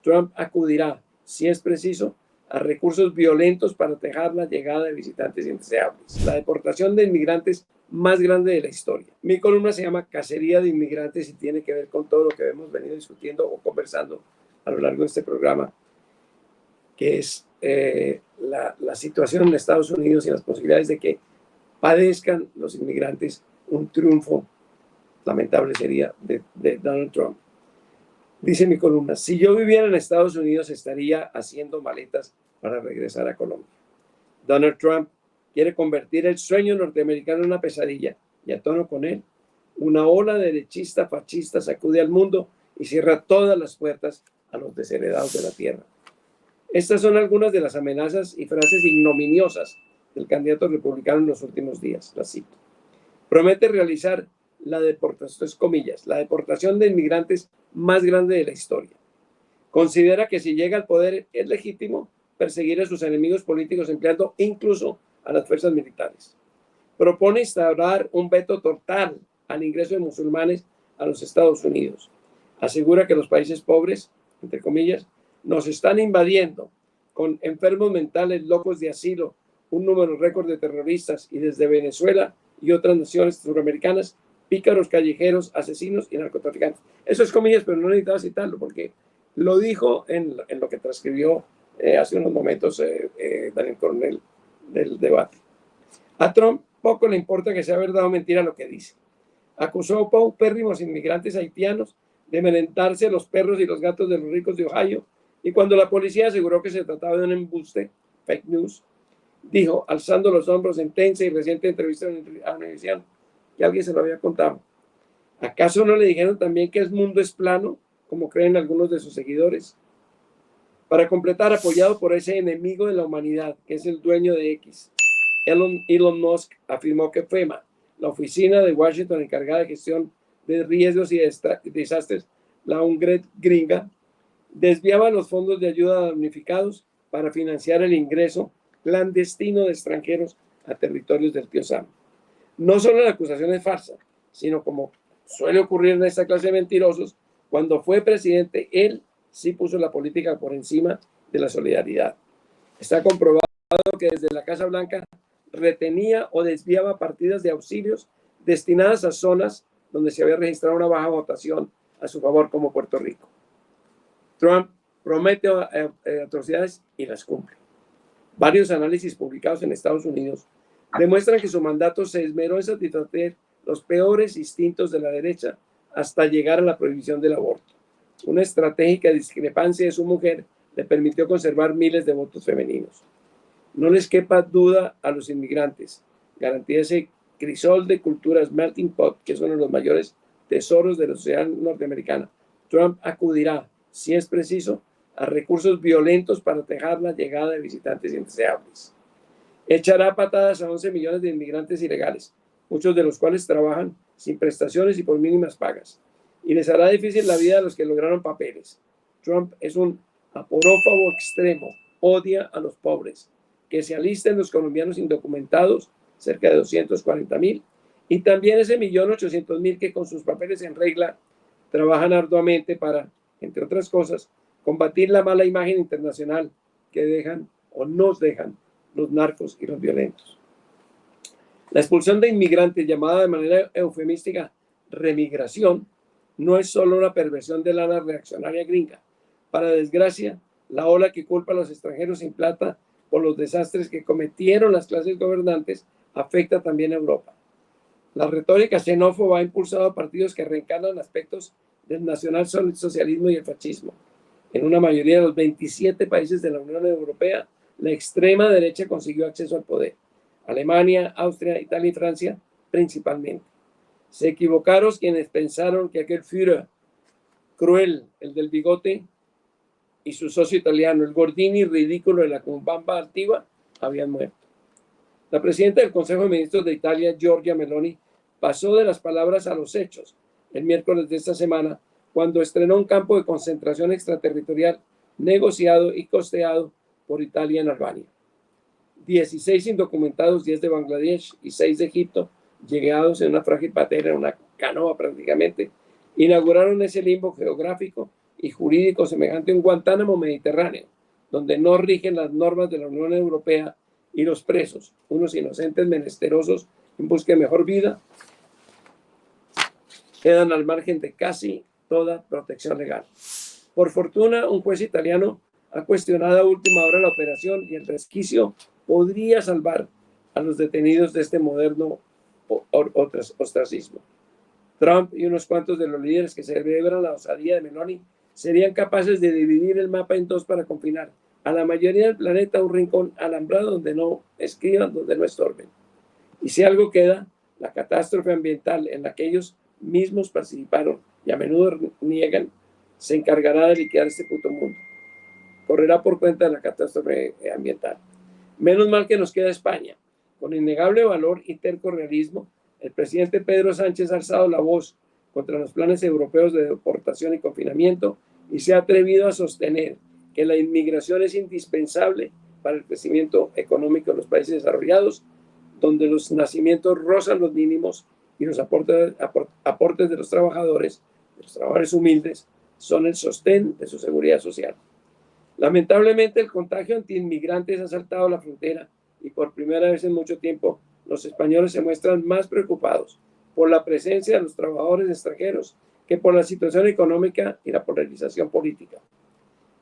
Trump acudirá, si es preciso, a recursos violentos para atajar la llegada de visitantes indeseables. La deportación de inmigrantes más grande de la historia. Mi columna se llama Cacería de Inmigrantes y tiene que ver con todo lo que hemos venido discutiendo o conversando a lo largo de este programa, que es la situación en Estados Unidos y las posibilidades de que padezcan los inmigrantes un triunfo lamentable sería de Donald Trump. Dice mi columna, si yo viviera en Estados Unidos estaría haciendo maletas para regresar a Colombia. Donald Trump quiere convertir el sueño norteamericano en una pesadilla y a tono con él, una ola derechista fascista sacude al mundo y cierra todas las puertas a los desheredados de la tierra. Estas son algunas de las amenazas y frases ignominiosas del candidato republicano en los últimos días. Las cito. Promete realizar la deportación, comillas, la deportación de inmigrantes más grande de la historia. Considera que si llega al poder es legítimo perseguir a sus enemigos políticos empleando incluso a las fuerzas militares. Propone instaurar un veto total al ingreso de musulmanes a los Estados Unidos. Asegura que los países pobres, entre comillas, nos están invadiendo con enfermos mentales, locos de asilo, un número récord de terroristas y desde Venezuela y otras naciones suramericanas, pícaros callejeros, asesinos y narcotraficantes. Eso es comillas, pero no necesitaba citarlo porque lo dijo en lo que transcribió hace unos momentos Daniel Coronel del debate. A Trump poco le importa que sea verdad o mentira lo que dice. Acusó a paupérrimos inmigrantes haitianos de envenenarse los perros y los gatos de los ricos de Ohio, y cuando la policía aseguró que se trataba de un embuste, fake news, dijo, alzando los hombros en tensa y reciente entrevista a Univision, que alguien se lo había contado. ¿Acaso no le dijeron también que el mundo es plano, como creen algunos de sus seguidores? Para completar, apoyado por ese enemigo de la humanidad, que es el dueño de X, Elon Musk afirmó que FEMA, la oficina de Washington encargada de gestión de riesgos y desastres, la UNGRED gringa, desviaba los fondos de ayuda a damnificados para financiar el ingreso clandestino de extranjeros a territorios del tío Sam. No solo la acusación es falsa, sino como suele ocurrir en esta clase de mentirosos, cuando fue presidente, él sí puso la política por encima de la solidaridad. Está comprobado que desde la Casa Blanca retenía o desviaba partidas de auxilios destinadas a zonas donde se había registrado una baja votación a su favor, como Puerto Rico. Trump promete atrocidades y las cumple. Varios análisis publicados en Estados Unidos demuestran que su mandato se esmeró en satisfacer los peores instintos de la derecha hasta llegar a la prohibición del aborto. Una estratégica discrepancia de su mujer le permitió conservar miles de votos femeninos. No les quepa duda a los inmigrantes. Garantía ese crisol de culturas melting pot, que es uno de los mayores tesoros de la sociedad norteamericana. Trump acudirá, si es preciso, a recursos violentos para atajar la llegada de visitantes indeseables. Echará patadas a 11 millones de inmigrantes ilegales, muchos de los cuales trabajan sin prestaciones y por mínimas pagas, y les hará difícil la vida a los que lograron papeles. Trump es un aporófago extremo, odia a los pobres. Que se alisten los colombianos indocumentados, cerca de 240,000, y también ese 1.800.000 que con sus papeles en regla trabajan arduamente para, entre otras cosas, combatir la mala imagen internacional que dejan o nos dejan los narcos y los violentos. La expulsión de inmigrantes, llamada de manera eufemística remigración, no es solo una perversión del ala reaccionaria gringa. Para desgracia, la ola que culpa a los extranjeros sin plata por los desastres que cometieron las clases gobernantes afecta también a Europa. La retórica xenófoba ha impulsado a partidos que reencarnan aspectos del nacionalsocialismo y el fascismo. En una mayoría de los 27 países de la Unión Europea, la extrema derecha consiguió acceso al poder. Alemania, Austria, Italia y Francia principalmente. Se equivocaron quienes pensaron que aquel Führer cruel, el del bigote, y su socio italiano, el Gordini ridículo de la cumbamba altiva, habían muerto. La presidenta del Consejo de Ministros de Italia, Giorgia Meloni, pasó de las palabras a los hechos el miércoles de esta semana, cuando estrenó un campo de concentración extraterritorial negociado y costeado por Italia en Albania. 16 indocumentados, 10 de Bangladesh y 6 de Egipto, llegados en una frágil patera, en una canoa prácticamente, inauguraron ese limbo geográfico y jurídico semejante a un Guantánamo mediterráneo, donde no rigen las normas de la Unión Europea y los presos, unos inocentes menesterosos en busca de mejor vida, quedan al margen de casi toda protección legal. Por fortuna, un juez italiano ha cuestionado a última hora la operación y el resquicio podría salvar a los detenidos de este moderno ostracismo. Trump y unos cuantos de los líderes que celebran la osadía de Meloni serían capaces de dividir el mapa en dos para confinar a la mayoría del planeta a un rincón alambrado donde no escriban, donde no estorben. Y si algo queda, la catástrofe ambiental en la que ellos mismos participaron y a menudo niegan, se encargará de liquidar este puto mundo. Correrá por cuenta de la catástrofe ambiental. Menos mal que nos queda España. Con innegable valor y terco realismo, el presidente Pedro Sánchez ha alzado la voz contra los planes europeos de deportación y confinamiento y se ha atrevido a sostener que la inmigración es indispensable para el crecimiento económico de los países desarrollados, donde los nacimientos rozan los mínimos y los aportes de los trabajadores humildes, son el sostén de su seguridad social. Lamentablemente, el contagio antiinmigrantes ha saltado la frontera y por primera vez en mucho tiempo los españoles se muestran más preocupados por la presencia de los trabajadores extranjeros que por la situación económica y la polarización política.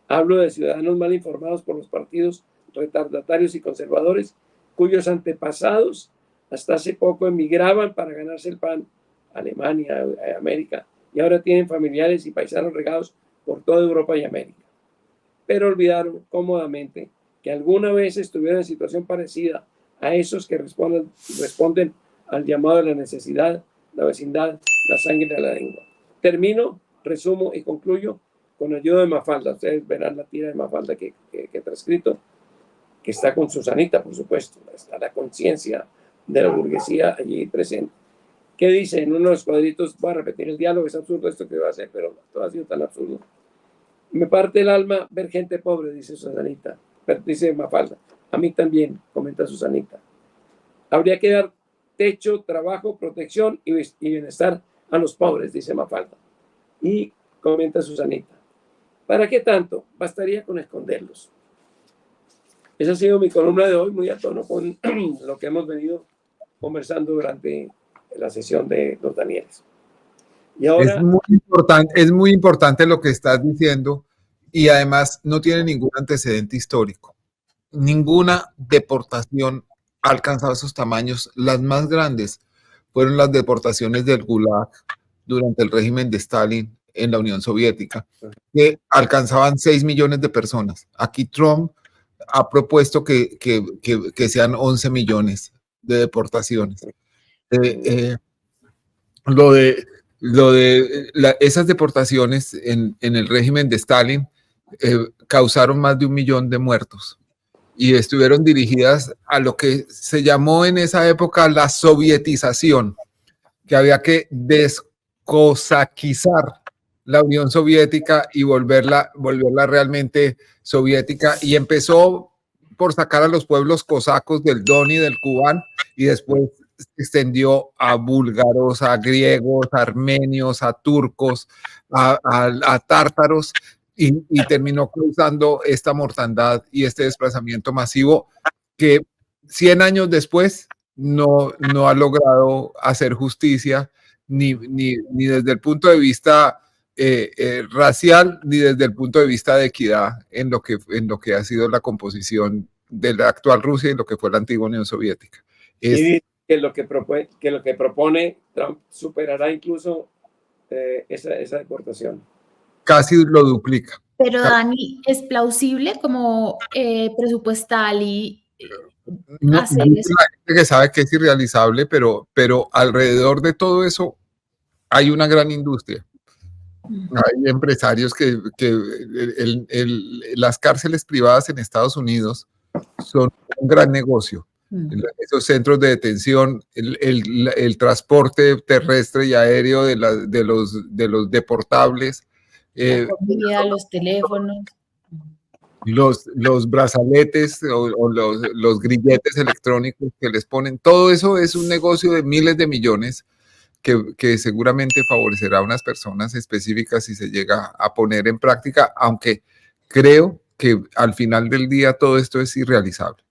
Hablo de ciudadanos mal informados por los partidos retardatarios y conservadores, cuyos antepasados hasta hace poco emigraban para ganarse el pan a Alemania, a América, y ahora tienen familiares y paisanos regados por toda Europa y América. Pero olvidaron cómodamente que alguna vez estuvieron en situación parecida a esos que responden al llamado de la necesidad, la vecindad, la sangre de la lengua. Termino, resumo y concluyo con ayuda de Mafalda. Ustedes verán la tira de Mafalda que he transcrito, que está con Susanita, por supuesto. Está la conciencia de la burguesía allí presente. ¿Qué dice en uno de los cuadritos? Voy a repetir el diálogo, es absurdo esto que va a hacer, pero todo ha sido tan absurdo. Me parte el alma ver gente pobre, dice Susanita. Dice Mafalda. A mí también, comenta Susanita. Habría que dar techo, trabajo, protección y bienestar a los pobres, dice Mafalda. Y comenta Susanita. ¿Para qué tanto? Bastaría con esconderlos. Esa ha sido mi columna de hoy, muy a tono con lo que hemos venido conversando durante la sesión de los Danieles. Y ahora, es muy importante lo que estás diciendo y además no tiene ningún antecedente histórico. Ninguna deportación ha alcanzado esos tamaños. Las más grandes fueron las deportaciones del Gulag durante el régimen de Stalin en la Unión Soviética, que alcanzaban 6 millones de personas. Aquí Trump ha propuesto que sean 11 millones de deportaciones. Esas deportaciones en el régimen de Stalin causaron más de 1 millón de muertos y estuvieron dirigidas a lo que se llamó en esa época la sovietización, que había que descosaquizar la Unión Soviética y volverla realmente soviética, y empezó por sacar a los pueblos cosacos del Don y del Kubán, y después se extendió a búlgaros, a griegos, a armenios, a turcos, a tártaros, y terminó causando esta mortandad y este desplazamiento masivo que 100 años después no ha logrado hacer justicia ni desde el punto de vista racial ni desde el punto de vista de equidad en lo que ha sido la composición de la actual Rusia y lo que fue la antigua Unión Soviética. Y que lo que propone Trump superará incluso esa deportación. Casi lo duplica. Pero Dani, ¿es plausible como presupuestal y hacer eso? La gente que sabe que es irrealizable, pero alrededor de todo eso hay una gran industria. Hay empresarios que las cárceles privadas en Estados Unidos son un gran negocio. Esos centros de detención, el transporte terrestre y aéreo de los deportables, la comida, los teléfonos, los brazaletes o los grilletes electrónicos que les ponen, todo eso es un negocio de miles de millones que seguramente favorecerá a unas personas específicas si se llega a poner en práctica, aunque creo que al final del día todo esto es irrealizable.